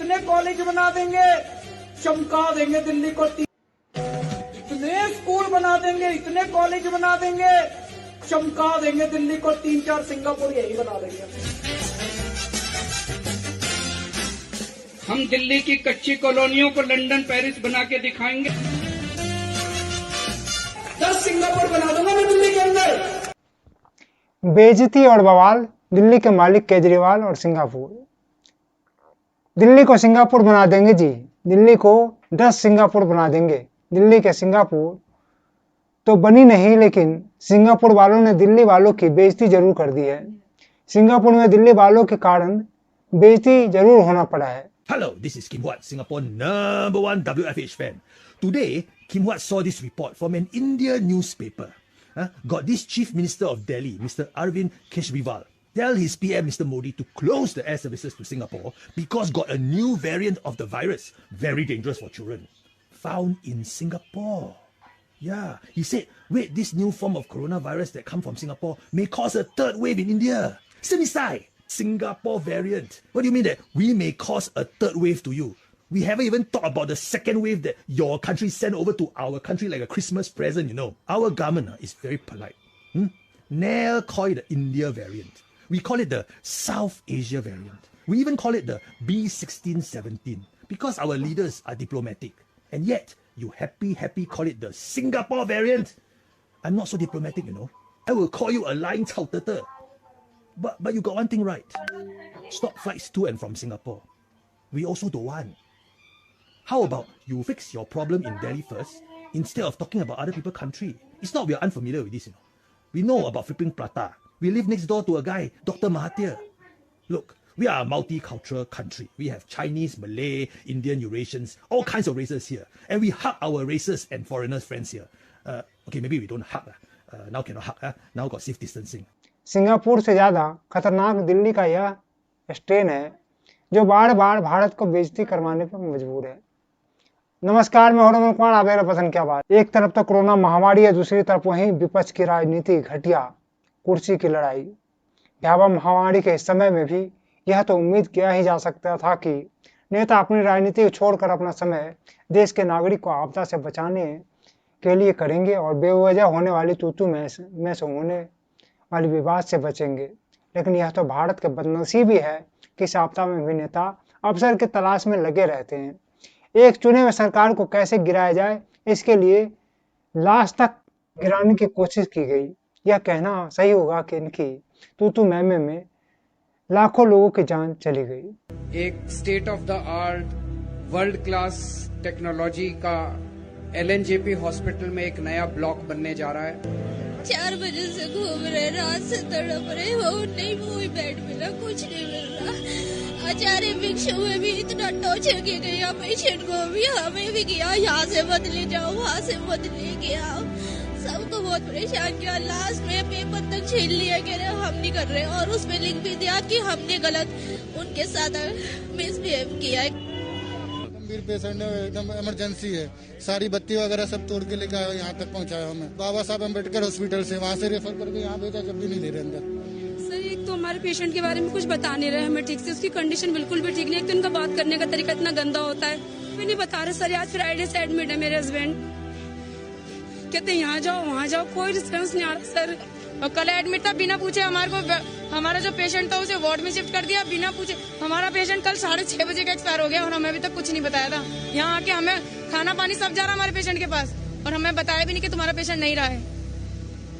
इतने कॉलेज बना देंगे, चमका देंगे दिल्ली को, इतने स्कूल बना देंगे, इतने कॉलेज बना देंगे, चमका देंगे दिल्ली को, 3-4 सिंगापुर यही बना देंगे। हम दिल्ली की कच्ची कॉलोनियों को लंदन पेरिस बना के दिखाएंगे। 10 सिंगापुर बना दूंगा मैं दिल्ली के अंदर। बेइज्जती और बवाल, दिल्ली के मालिक केजरीवाल और सिंगापुर। दिल्ली को सिंगापुर बना देंगे जी, दिल्ली को 10 सिंगापुर बना देंगे। दिल्ली के सिंगापुर तो बनी नहीं, लेकिन सिंगापुर वालों ने दिल्ली वालों की बेइज्जती जरूर कर दी है। सिंगापुर में दिल्ली वालों के कारण बेइज्जती जरूर होना पड़ा है। Hello, this is Kim Huat, Singapore #1 WFH fan. Today, Kim Huat saw this report from an Indian newspaper. Got this Chief Minister of Delhi, Mr. Arvind Kejriwal, tell his PM, Mr. Modi, to close the air services to Singapore because got a new variant of the virus, very dangerous for children, found in Singapore. Yeah, he said, wait, this new form of coronavirus that come from Singapore may cause a third wave in India. Sinisai, Singapore variant. What do you mean that we may cause a third wave to you? We haven't even thought about the second wave that your country sent over to our country like a Christmas present, you know. Our government is very polite. Never call it the India variant. We call it the South Asia variant. We even call it the B1617 because our leaders are diplomatic. And yet, you happy call it the Singapore variant. I'm not so diplomatic, you know. I will call you a lying Cao Tete. But you got one thing right. Stop flights to and from Singapore. We also don't want. How about you fix your problem in Delhi first instead of talking about other people's country? It's not we are unfamiliar with this, you know. We know about flipping prata. We live next door to a guy, Dr. Mahathir. Look, we are a multicultural country. We have Chinese, Malay, Indian, Eurasians, all kinds of races here. And we hug our races and foreigners friends here. Okay, maybe we don't hug. Now cannot hug. Now got safe distancing. Singapore से ज्यादा खतरनाक दिल्ली का यह strain है जो बार बार भारत को बेइज्जती करवाने पर मजबूर है। नमस्कार, मैं रमन कुमार, आप मेरा पसंद क्या बात। एक तरफ तो कोरोना महामारी है, दूसरी तरफ वहीं विपक्ष की राजनीति, घटिया कुर्सी की लड़ाई। भयावह महामारी के समय में भी यह तो उम्मीद किया ही जा सकता था कि नेता अपनी राजनीति को छोड़कर अपना समय देश के नागरिक को आपदा से बचाने के लिए करेंगे और बेवजह होने वाली तूतू में से होने वाली विवाद से बचेंगे। लेकिन यह तो भारत के बदनसीबी है कि इस आपदा में भी नेता अवसर की तलाश में लगे रहते हैं। एक चुने हुए सरकार को कैसे गिराया जाए, इसके लिए लाश तक गिराने की कोशिश की गई। यह कहना सही होगा कि इनकी तूतू मैमे में लाखों लोगों की जान चली गई। एक state of the art world class technology का LNJP हॉस्पिटल में एक नया ब्लॉक बनने जा रहा है। 4 बजे से घूम रहे, रात से तड़प रहे, वो नहीं वही बेड मिला, कुछ नहीं मिल रहा। आचार्य भिक्षु में भी इतना टॉर्चर किया गया, पेशेंट को भी, हमें भी किया, यहाँ से मत ले जाओ, वहाँ से मत ले के आओ, सबको बहुत परेशान किया। लास्ट में पेपर तक छीन लिया कि हम नहीं कर रहे, और उसमें लिख भी दिया कि हमने गलत उनके साथ मिसबिहेव किया है। गंभीर पेशेंट है, एकदम इमरजेंसी है, सारी बत्ती वगैरह सब तोड़ के लेकर आया, यहाँ तक पहुँचाया हमें बाबा साहब अम्बेडकर हॉस्पिटल से, वहाँ से रेफर करके यहाँ भेजा, जब भी नहीं ले रहे अंदर। सर, एक तो हमारे पेशेंट के बारे में कुछ बता नहीं रहे हमें ठीक से, उसकी कंडीशन बिल्कुल भी ठीक नहीं। एक तो उनका बात करने का तरीका इतना गंदा होता है, भी नहीं बता रहे। सर, आज फ्राइडे से एडमिट है मेरे हस्बैंड, कहते यहाँ जाओ वहाँ जाओ, कोई रिस्पॉन्स नहीं आ रहा सर। और कल एडमिट था, बिना पूछे हमारे को, हमारा जो पेशेंट था उसे वार्ड में शिफ्ट कर दिया बिना पूछे। हमारा पेशेंट कल 6:30 बजे का एक्सपायर हो गया और हमें अभी तक कुछ नहीं बताया था। यहाँ आके हमें खाना पानी सब जा रहा हमारे पेशेंट के पास, और हमें बताया भी नहीं कि तुम्हारा पेशेंट नहीं रहा है।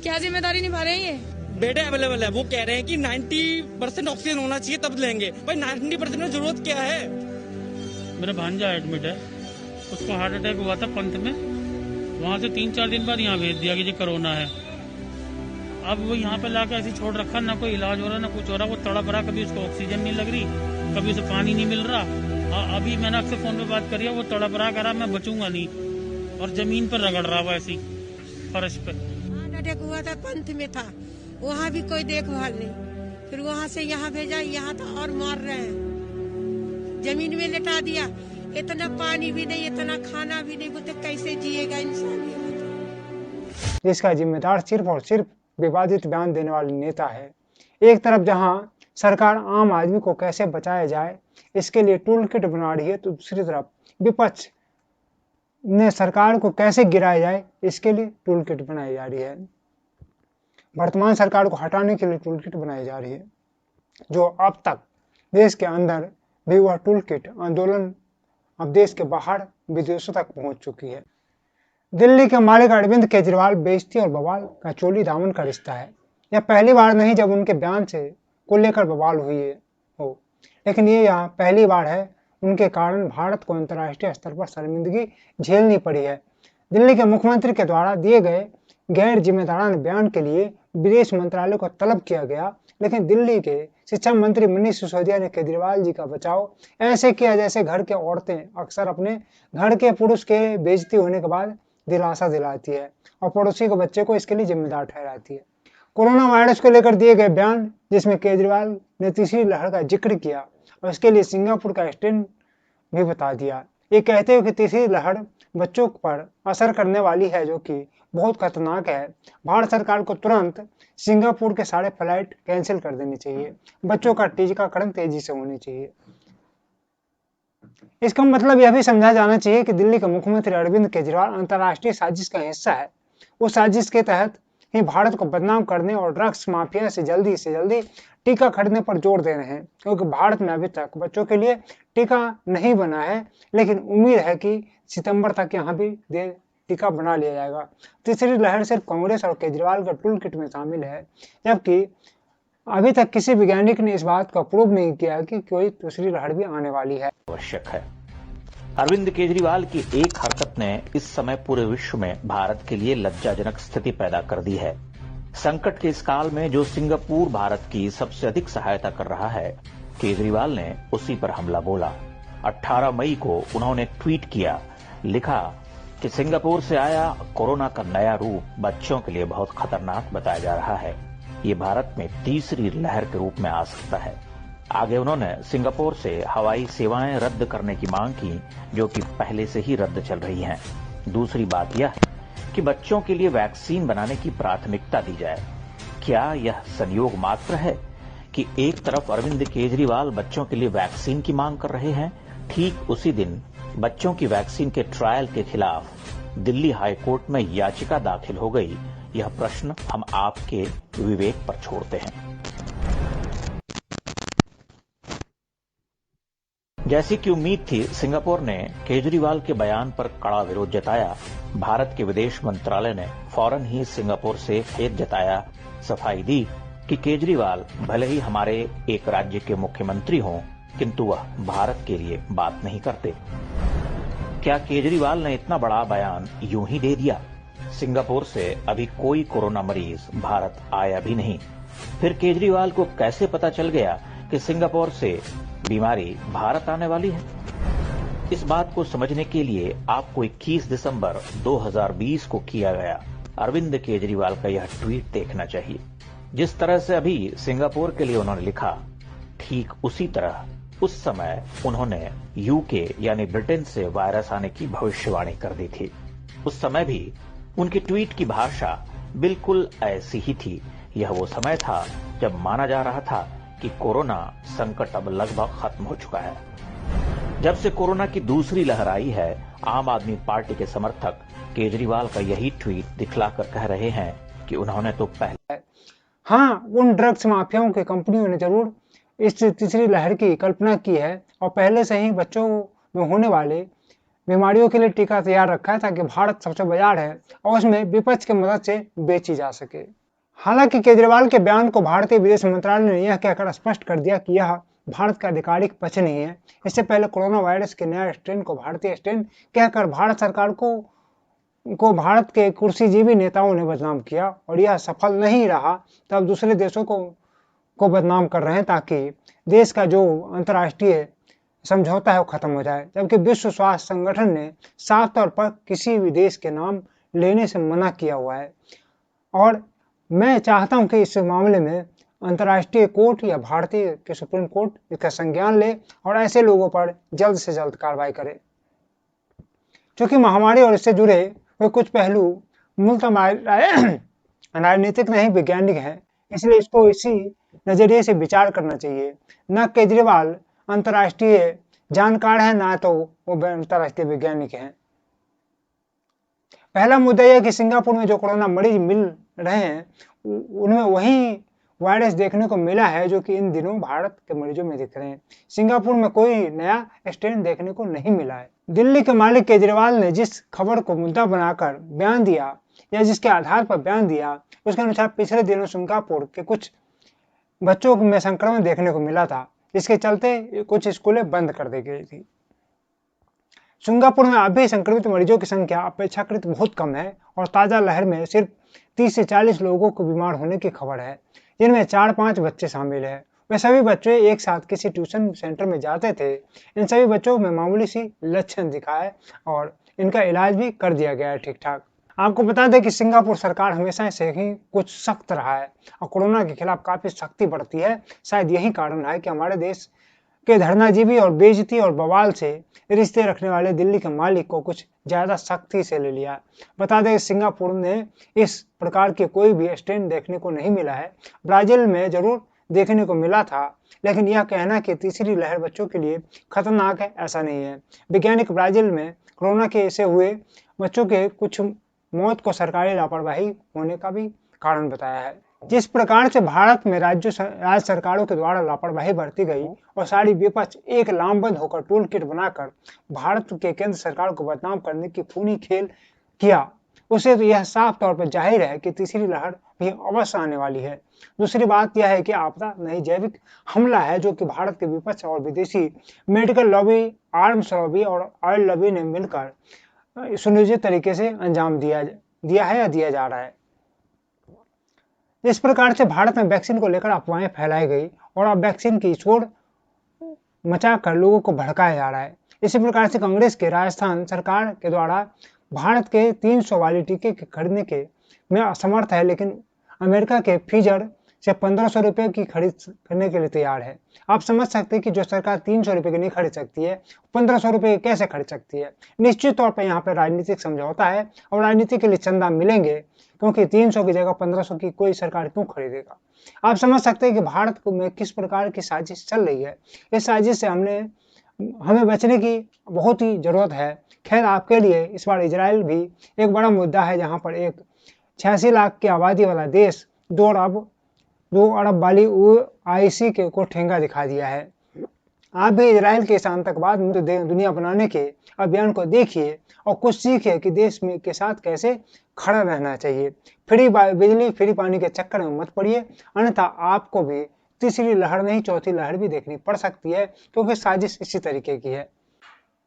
क्या जिम्मेदारी निभा रहे हैं ये? बेड अवेलेबल है, वो कह रहे हैं कि 90% ऑक्सीजन होना चाहिए तब लेंगे। भाई 90% में जरूरत क्या है? मेरा भांजा एडमिट है, उसको हार्ट अटैक हुआ था पंत में, वहाँ से 3-4 दिन बाद यहाँ भेज दिया कि ये कोरोना है। अब वो यहाँ पे लाके ऐसे छोड़ रखा, ना कोई इलाज हो रहा ना कुछ हो रहा। वो तड़प रहा, कभी उसको ऑक्सीजन नहीं लग रही, कभी उसे पानी नहीं मिल रहा। अभी मैंने आपसे फोन पे बात करी है, वो तड़प रहा, कह रहा मैं बचूंगा नहीं, और जमीन पर रगड़ रहा वैसी फर्श पे। अटैक हुआ था, पंथ में था, वहाँ भी कोई देखभाल नहीं, फिर वहाँ से यहाँ भेजा, यहाँ तो और मार रहे हैं, जमीन में लेटा दिया। इतना पानी भी नहीं, इतना खाना भी नहीं, बोलते कैसे जिएगा इंसान। जिसका जिम्मेदार सिर्फ और सिर्फ विवादित बयान देने वाले नेता है। एक तरफ जहां सरकार आम आदमी को कैसे बचाया जाए इसके लिए टूल किट बना रही है, तो दूसरी तरफ विपक्ष ने सरकार को कैसे गिराया जाए इसके लिए टूल किट बनाई जा रही है। वर्तमान सरकार को हटाने के लिए टूल किट बनाई जा रही है, जो अब तक देश के अंदर भी वह टूल किट आंदोलन अब देश के बाहर विदेशों तक पहुंच चुकी है। दिल्ली के मालिक अरविंद केजरीवाल बेइज्जती और बवाल का चोली दामन का रिश्ता है। यह पहली बार नहीं जब उनके बयान से को लेकर बवाल हुई हो, लेकिन ये यहाँ पहली बार है उनके कारण भारत को अंतर्राष्ट्रीय स्तर पर शर्मिंदगी झेलनी पड़ी है। दिल्ली के मुख्यमंत्री के द्वारा दिए गए गैर जिम्मेदाराना बयान के लिए विदेश मंत्रालय को तलब किया गया, लेकिन दिल्ली के शिक्षा मंत्री मनीष सिसोदिया ने केजरीवाल जी का बचाव ऐसे किया जैसे घर के औरतें अक्सर अपने घर के पुरुष के बेइज्जती होने के बाद दिलासा दिलाती है और पड़ोसी के बच्चे को इसके लिए जिम्मेदार ठहराती है। कोरोना वायरस को लेकर दिए गए बयान जिसमें केजरीवाल ने तीसरी लहर का जिक्र किया और इसके लिए सिंगापुर का स्टैंड भी बता दिया। ये कहते हुए कि तीसरी लहर बच्चों पर असर करने वाली है, जो कि बहुत खतरनाक है। भारत सरकार को तुरंत सिंगापुर के सारे फ्लाइट कैंसिल कर देने चाहिए। बच्चों का टीकाकरण तेजी से होनी चाहिए। इसका मतलब यह भी समझा जाना चाहिए कि दिल्ली के मुख्यमंत्री अरविंद केजरीवाल अंतर्राष्ट्रीय साजिश का हिस्सा है। उस साजिश के तहत ही भारत को बदनाम करने और ड्रग्स माफिया से जल्दी टीका खरीदने पर जोर दे रहे हैं, क्योंकि भारत में अभी तक बच्चों के लिए टीका नहीं बना है, लेकिन उम्मीद है कि सितंबर तक यहाँ भी टीका बना लिया जाएगा। तीसरी लहर सिर्फ कांग्रेस और केजरीवाल का टूल किट में शामिल है, जबकि अभी तक किसी वैज्ञानिक ने इस बात का प्रूव नहीं किया कि कोई दूसरी लहर भी आने वाली है। आवश्यक है। अरविंद केजरीवाल की एक हरकत ने इस समय पूरे विश्व में भारत के लिए लज्जाजनक स्थिति पैदा कर दी है। संकट के इस काल में जो सिंगापुर भारत की सबसे अधिक सहायता कर रहा है, केजरीवाल ने उसी पर हमला बोला। 18 मई को उन्होंने ट्वीट किया, लिखा कि सिंगापुर से आया कोरोना का नया रूप बच्चों के लिए बहुत खतरनाक बताया जा रहा है। ये भारत में तीसरी लहर के रूप में आ सकता है। आगे उन्होंने सिंगापुर से हवाई सेवाएं रद्द करने की मांग की, जो कि पहले से ही रद्द चल रही हैं। दूसरी बात यह है कि बच्चों के लिए वैक्सीन बनाने की प्राथमिकता दी जाए। क्या यह संयोग मात्र है कि एक तरफ अरविंद केजरीवाल बच्चों के लिए वैक्सीन की मांग कर रहे हैं, ठीक उसी दिन बच्चों की वैक्सीन के ट्रायल के खिलाफ दिल्ली हाईकोर्ट में याचिका दाखिल हो गई। यह प्रश्न हम आपके विवेक पर छोड़ते हैं। जैसी कि उम्मीद थी, सिंगापुर ने केजरीवाल के बयान पर कड़ा विरोध जताया। भारत के विदेश मंत्रालय ने फौरन ही सिंगापुर से खेद जताया, सफाई दी कि केजरीवाल भले ही हमारे एक राज्य के मुख्यमंत्री हों, किंतु वह भारत के लिए बात नहीं करते। क्या केजरीवाल ने इतना बड़ा बयान यूं ही दे दिया? सिंगापुर से अभी कोई कोरोना मरीज भारत आया भी नहीं। फिर केजरीवाल को कैसे पता चल गया कि सिंगापुर से बीमारी भारत आने वाली है? इस बात को समझने के लिए आपको 21 दिसंबर 2020 को किया गया अरविंद केजरीवाल का यह ट्वीट देखना चाहिए। जिस तरह से अभी सिंगापुर के लिए उन्होंने लिखा, ठीक उसी तरह उस समय उन्होंने यूके यानी ब्रिटेन से वायरस आने की भविष्यवाणी कर दी थी। उस समय भी उनकी ट्वीट की भाषा बिल्कुल ऐसी ही थी। यह वो समय था जब माना जा रहा था कि कोरोना संकट अब लगभग खत्म हो चुका है। जब से कोरोना की दूसरी लहर आई है, आम आदमी पार्टी के समर्थक केजरीवाल का यही ट्वीट दिखलाकर कह रहे हैं कि उन्होंने तो पहले उन ड्रग्स माफियाओं की कंपनियों ने जरूर इस तीसरी लहर की कल्पना की है और पहले से ही बच्चों में होने वाले बीमारियों के लिए टीका तैयार रखा है, ताकि भारत सबसे बाजार है और उसमें विपक्ष की मदद से बेची जा सके। हालांकि केजरीवाल के बयान को भारतीय विदेश मंत्रालय ने यह कहकर स्पष्ट कर दिया कि यह भारत का आधिकारिक पक्ष नहीं है। इससे पहले कोरोना वायरस के नया स्ट्रेन को भारतीय स्ट्रेन कहकर भारत सरकार को भारत के कुर्सीजीवी नेताओं ने बदनाम किया और यह सफल नहीं रहा। तब दूसरे देशों को बदनाम कर रहे हैं ताकि देश का जो अंतर्राष्ट्रीय समझौता है वो खत्म हो जाए, जबकि विश्व स्वास्थ्य संगठन ने साफ तौर पर किसी भी देश के नाम लेने से मना किया हुआ है। और मैं चाहता हूं कि इस मामले में अंतर्राष्ट्रीय कोर्ट या भारतीय के सुप्रीम कोर्ट इसका संज्ञान ले और ऐसे लोगों पर जल्द से जल्द कार्रवाई करे। क्योंकि महामारी और इससे जुड़े हुए कुछ पहलू मूलतः राजनीतिक नहीं वैज्ञानिक है, इसलिए इसको इसी नजरिए से विचार करना चाहिए। न केजरीवाल अंतर्राष्ट्रीय जानकार है, ना तो वो अंतर्राष्ट्रीय वैज्ञानिक हैं। पहला मुद्दा यह कि सिंगापुर में जो कोरोना मरीज मिल रहे हैं उनमें वही वायरस देखने को मिला है जो कि इन दिनों भारत के मरीजों में दिख रहे हैं। सिंगापुर में कोई नया स्ट्रेन देखने को नहीं मिला है। दिल्ली के मालिक केजरीवाल ने जिस खबर को मुद्दा बनाकर बयान दिया या जिसके आधार पर बयान दिया, उसके अनुसार पिछले दिनों सिंगापुर के कुछ बच्चों में संक्रमण देखने को मिला था, जिसके चलते कुछ स्कूलें बंद कर दी गई थी। सिंगापुर में अभी संक्रमित मरीजों की संख्या अपेक्षाकृत बहुत कम है और ताजा लहर में सिर्फ 30 से 40 लोगों को बीमार होने की खबर है, जिनमें 4-5 बच्चे शामिल हैं। वे सभी बच्चे एक साथ किसी ट्यूशन सेंटर में जाते थे। इन सभी बच्चों में मामूली सी लक्षण दिखा है और इनका इलाज भी कर दिया गया है ठीक ठाक। आपको बता दें कि सिंगापुर सरकार हमेशा से ही कुछ सख्त रहा है और कोरोना के खिलाफ काफी सख्ती बढ़ती है। शायद यही कारण है कि हमारे देश के धरनाजीवी और बेइज्जती और बवाल से रिश्ते रखने वाले दिल्ली के मालिक को कुछ ज्यादा सख्ती से ले लिया। बता दें सिंगापुर में इस प्रकार के कोई भी स्ट्रेन देखने को नहीं मिला है। ब्राजील में जरूर देखने को मिला था, लेकिन यह कहना कि तीसरी लहर बच्चों के लिए खतरनाक है, ऐसा नहीं है। वैज्ञानिक ब्राजील में कोरोना के से हुए बच्चों के कुछ मौत को सरकारी लापरवाही होने का भी कारण बताया है। जिस प्रकार से भारत में राज्य सरकारों के द्वारा लापरवाही बरती गई और सारी विपक्ष एक लामबंद होकर टूल किट बनाकर भारत के केंद्र सरकार को बदनाम करने की खूनी खेल किया, उसे तो यह साफ तौर पर जाहिर है कि तीसरी लहर भी अवश्य आने वाली है। दूसरी बात यह है कि आपदा नहीं जैविक हमला है जो कि भारत के विपक्ष और विदेशी मेडिकल लॉबी, आर्म्स लॉबी और ऑयल लॉबी ने मिलकर सुनियोजित तरीके से अंजाम दिया है या दिया जा रहा है। इस प्रकार से भारत में वैक्सीन को लेकर अफवाहें फैलाई गई और अब वैक्सीन की शोर मचाकर लोगों को भड़काया जा रहा है। इसी प्रकार से कांग्रेस के राजस्थान सरकार के द्वारा भारत के 300 वाले टीके के खरीदने के में असमर्थ है, लेकिन अमेरिका के फीजर से 1500 रुपये की खरीद करने के लिए तैयार है। आप समझ सकते हैं कि जो सरकार 300 रुपये की नहीं खरीद सकती है, 1500 रुपये कैसे खरीद सकती है। निश्चित तौर पर यहाँ पर राजनीतिक समझौता है और राजनीति के लिए चंदा मिलेंगे, क्योंकि 300 की जगह 1500 की कोई सरकार क्यों खरीदेगा। आप समझ सकते हैं कि भारत में किस प्रकार की साजिश चल रही है। इस साजिश से हमें बचने की बहुत ही जरूरत है। खैर, आपके लिए इस बार इजराइल भी एक बड़ा मुद्दा है, जहां पर एक 86 लाख की आबादी वाला देश 2 अरब वाली OIC को ठेंगा दिखा दिया है। आप भी इजराइल के इस आतंकवाद मुक्त दुनिया बनाने के अभियान को देखिए और कुछ सीखिए कि देश में के साथ कैसे खड़ा रहना चाहिए। फ्री बिजली, फ्री पानी के चक्कर में मत पड़िए, अन्यथा आपको भी तीसरी लहर नहीं चौथी लहर भी देखनी पड़ सकती है, क्योंकि साजिश इसी तरीके की है।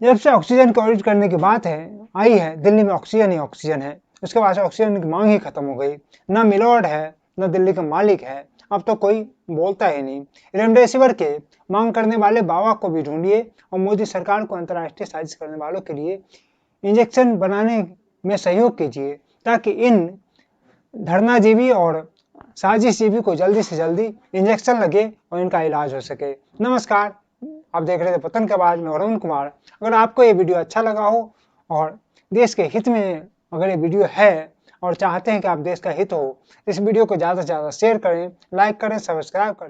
जब से ऑक्सीजन को ऑडिट करने की बात आई है, दिल्ली में ऑक्सीजन ही ऑक्सीजन है। उसके बाद ऑक्सीजन की मांग ही खत्म हो गई। न मिलोड है, न दिल्ली का मालिक है, अब तो कोई बोलता ही नहीं। रेमडेसिविर के मांग करने वाले बाबा को भी ढूंढिए और मोदी सरकार को अंतर्राष्ट्रीय साजिश करने वालों के लिए इंजेक्शन बनाने में सहयोग कीजिए, ताकि इन धरनाजीवी और साजिशजीवी को जल्दी से जल्दी इंजेक्शन लगे और इनका इलाज हो सके। नमस्कार, आप देख रहे थे पतन के आवाज में अरुण कुमार। अगर आपको ये वीडियो अच्छा लगा हो और देश के हित में अगर ये वीडियो है और चाहते हैं कि आप देश का हित हो, इस वीडियो को ज़्यादा से ज़्यादा शेयर करें, लाइक करें, सब्सक्राइब करें।